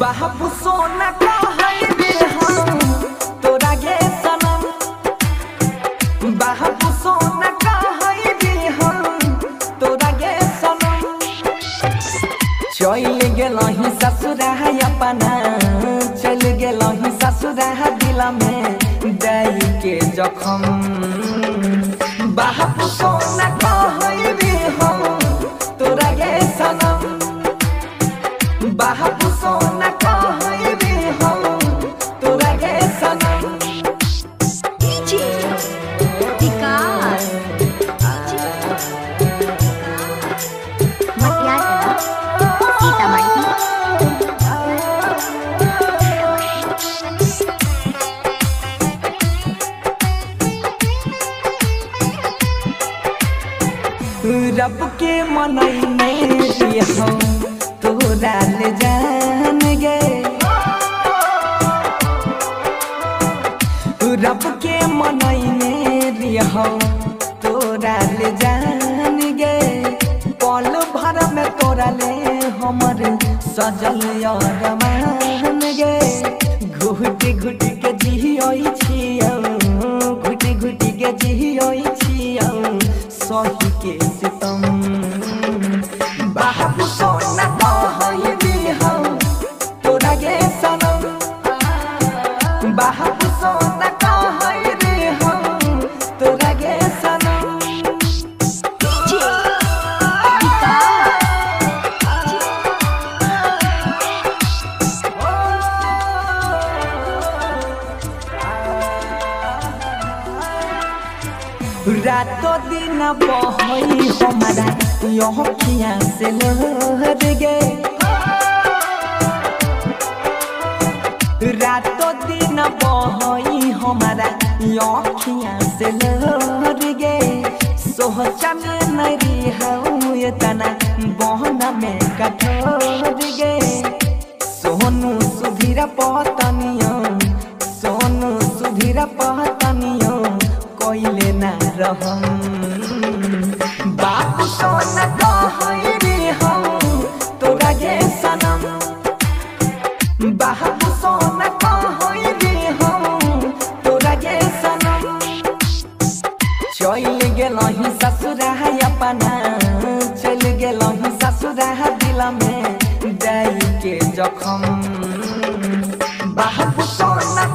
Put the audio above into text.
बाबू सोना कहई रे हम तोरा गे सनम बाबू सोना कहई रे हम तोरा गे सनम चल गेलही ससुरा अपना चल गेलही ससुरा दिल में दई के जखम बाबू सोना कहई रे हम तोरा गे सनम बाबू सोना कहई रे हम तोरा गे सनम डीजे विकास मटियाला सीतामढ़ी रब के मनई में हम तोरा ले जान गए रब के मनई में हम तोरा ले जान गए पल भर में तोरा ले हमर सजल अरमान गए घुट घुट के जियोई छियौ घुट घुट के जियोई छियौ सही के सितम बाबू सोना कहई रे हम तोरा गे सनम बाबू सोना कहई रे हम तोरा गे सनम डीजे रातों दिन बहई हमारा अखियाँ से लहर गे रातों दिन बहई हमारा अखियाँ से लहर गे सोचा में नहीं हूँ ये तना बहना में कठोर गे सोनू सुधीर पतनियो सोनू सुधीर पतनियो कोइले ना रहम बाबू सोना कहई रे हम तोरा गे सनम बाबू सोना कहई रे हम तोरा गे सनम चल गेलही ससुरा अपना चल गेलही ससुरा दिल में दई के जखम बाबू सोना